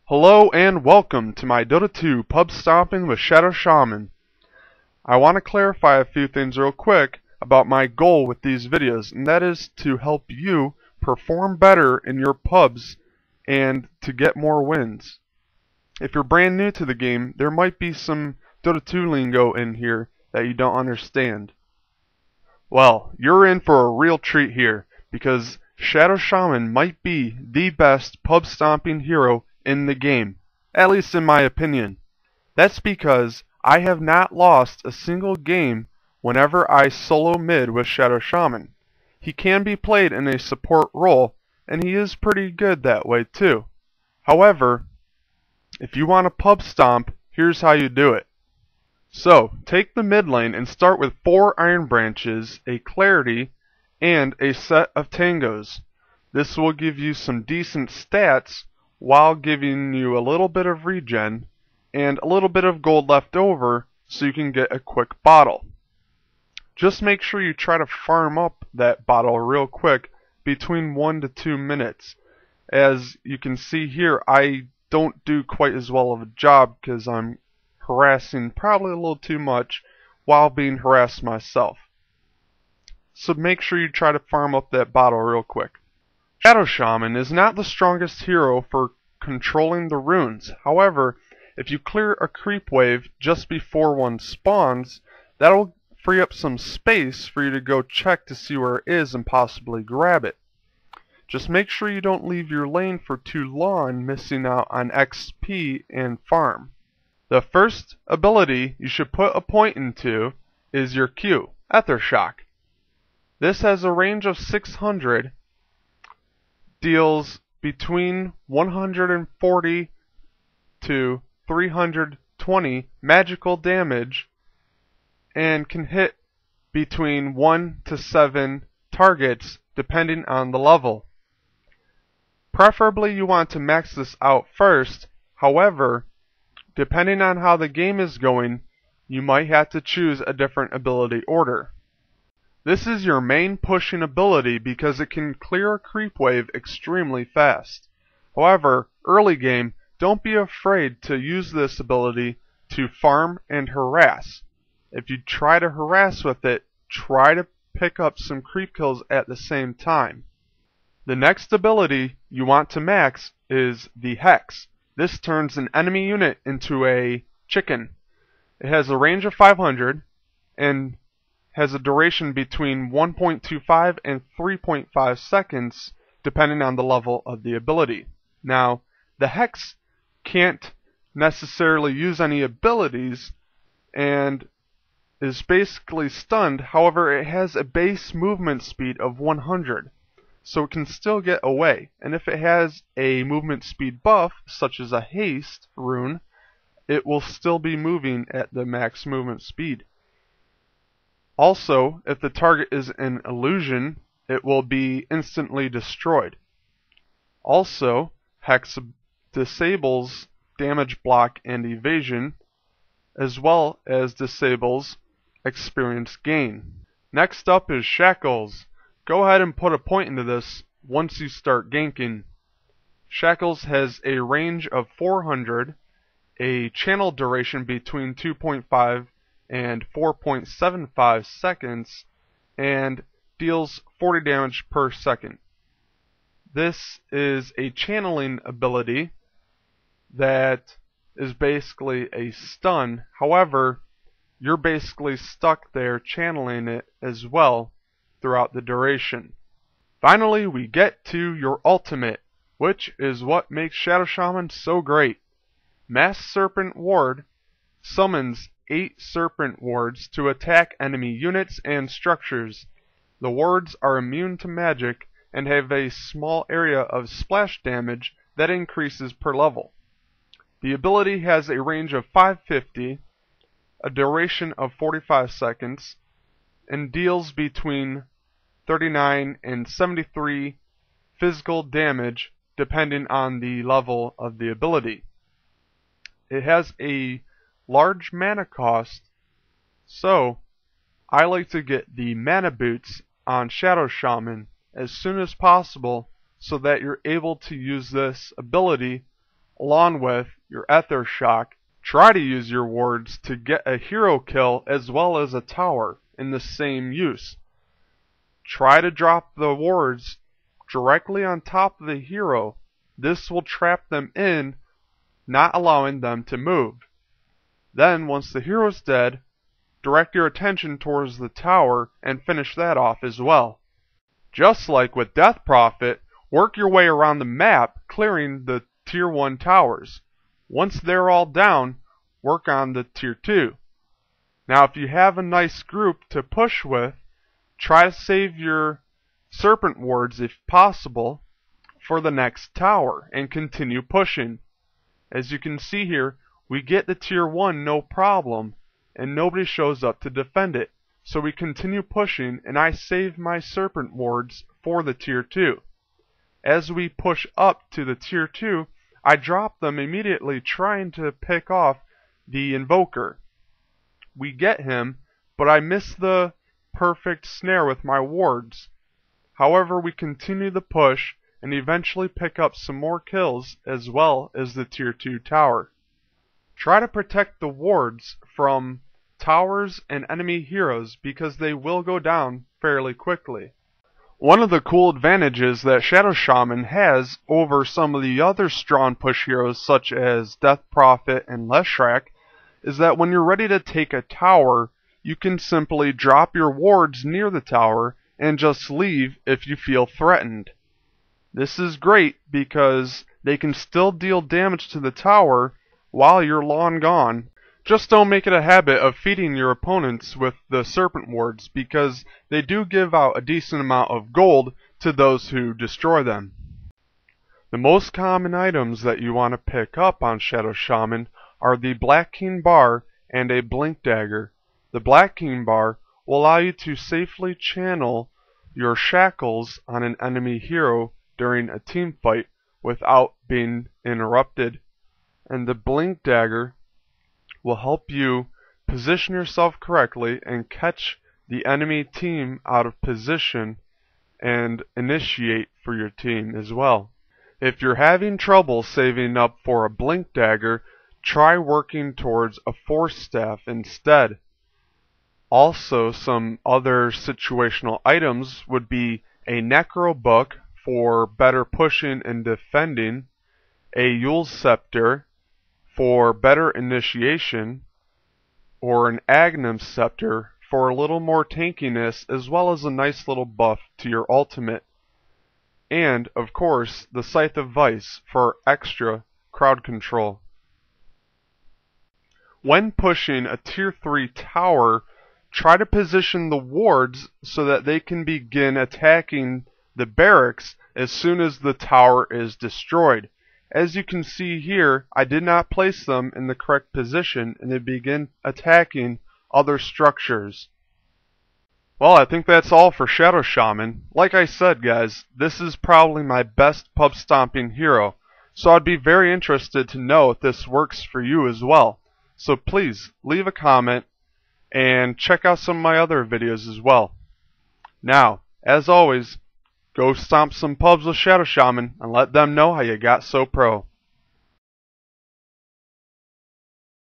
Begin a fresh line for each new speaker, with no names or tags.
Hello and welcome to my Dota 2 pub stomping with Shaman. I want to clarify a few things real quick about my goal with these videos, and that is to help you perform better in your pubs and to get more wins. If you're brand new to the game, there might be some Dota 2 lingo in here that you don't understand. Well, you're in for a real treat here, because Shaman might be the best pub stomping hero in the game, at least in my opinion. That's because I have not lost a single game whenever I solo mid with Shaman. He can be played in a support role, and he is pretty good that way too. However, if you want to pub stomp, here's how you do it. So, take the mid lane and start with 4 Iron Branches, a Clarity, and a set of Tangos. This will give you some decent stats while giving you a little bit of regen and a little bit of gold left over so you can get a quick bottle. Just make sure you try to farm up that bottle real quick between 1 to 2 minutes. As you can see here, I don't do quite as well of a job because I'm harassing probably a little too much while being harassed myself. So make sure you try to farm up that bottle real quick. Shaman is not the strongest hero for controlling the runes. However, if you clear a creep wave just before one spawns, that'll free up some space for you to go check to see where it is and possibly grab it. Just make sure you don't leave your lane for too long, missing out on XP and farm. The first ability you should put a point into is your Q, Ethershock. This has a range of 600, deals between 140 to 320 magical damage, and can hit between 1 to 7 targets depending on the level. Preferably you want to max this out first. However, depending on how the game is going, you might have to choose a different ability order. This is your main pushing ability because it can clear a creep wave extremely fast. However, early game, don't be afraid to use this ability to farm and harass. If you try to harass with it, try to pick up some creep kills at the same time. The next ability you want to max is the Hex. This turns an enemy unit into a chicken. It has a range of 500 and has a duration between 1.25 and 3.5 seconds depending on the level of the ability. Now, the Hex can't necessarily use any abilities and is basically stunned. However, it has a base movement speed of 100. So it can still get away, and if it has a movement speed buff, such as a haste rune, it will still be moving at the max movement speed. Also, if the target is an illusion, it will be instantly destroyed. Also, Hex disables damage block and evasion, as well as disables experience gain. Next up is Shackles. Go ahead and put a point into this once you start ganking. Shackles has a range of 400, a channel duration between 2.5 and 4.75 seconds, and deals 40 damage per second. This is a channeling ability that is basically a stun. However, you're basically stuck there channeling it as well throughout the duration. Finally, we get to your ultimate, which is what makes Shaman so great. Mass Serpent Ward summons 8 Serpent Wards to attack enemy units and structures. The wards are immune to magic and have a small area of splash damage that increases per level. The ability has a range of 550, a duration of 45 seconds, and deals between 39 and 73 physical damage depending on the level of the ability. It has a large mana cost, so I like to get the mana boots on Shaman as soon as possible so that you're able to use this ability along with your Ether Shock. Try to use your wards to get a hero kill as well as a tower in the same use. Try to drop the wards directly on top of the hero. This will trap them in, not allowing them to move. Then, once the hero's dead, direct your attention towards the tower and finish that off as well. Just like with Death Prophet, work your way around the map, clearing the Tier 1 towers. Once they're all down, work on the Tier 2. Now, if you have a nice group to push with, try to save your Serpent wards, if possible, for the next tower and continue pushing. As you can see here, we get the Tier 1 no problem, and nobody shows up to defend it. So we continue pushing, and I save my Serpent wards for the Tier 2. As we push up to the Tier 2, I drop them immediately, trying to pick off the Invoker. We get him, but I miss the perfect snare with my wards. However, we continue the push and eventually pick up some more kills as well as the Tier 2 tower. Try to protect the wards from towers and enemy heroes because they will go down fairly quickly. One of the cool advantages that Shadow Shaman has over some of the other strong push heroes such as Death Prophet and Leshrac is that when you're ready to take a tower, you can simply drop your wards near the tower and just leave if you feel threatened. This is great because they can still deal damage to the tower while you're long gone. Just don't make it a habit of feeding your opponents with the Serpent wards because they do give out a decent amount of gold to those who destroy them. The most common items that you want to pick up on Shadow Shaman are the Black King Bar and a Blink Dagger. The Black King Bar will allow you to safely channel your Shackles on an enemy hero during a team fight without being interrupted. And the Blink Dagger will help you position yourself correctly and catch the enemy team out of position and initiate for your team as well. If you're having trouble saving up for a Blink Dagger, try working towards a Force Staff instead. Also, some other situational items would be a Necro Book for better pushing and defending, a Yule Scepter for better initiation, or an Agnum Scepter for a little more tankiness as well as a nice little buff to your ultimate. And, of course, the Scythe of Vice for extra crowd control. When pushing a Tier 3 tower, try to position the wards so that they can begin attacking the barracks as soon as the tower is destroyed. As you can see here, I did not place them in the correct position and they begin attacking other structures. Well, I think that's all for Shadow Shaman. Like I said, guys, this is probably my best pub stomping hero, so I'd be very interested to know if this works for you as well. So please, leave a comment and check out some of my other videos as well. Now, as always, go stomp some pubs with Shadow Shaman and let them know how you got so pro.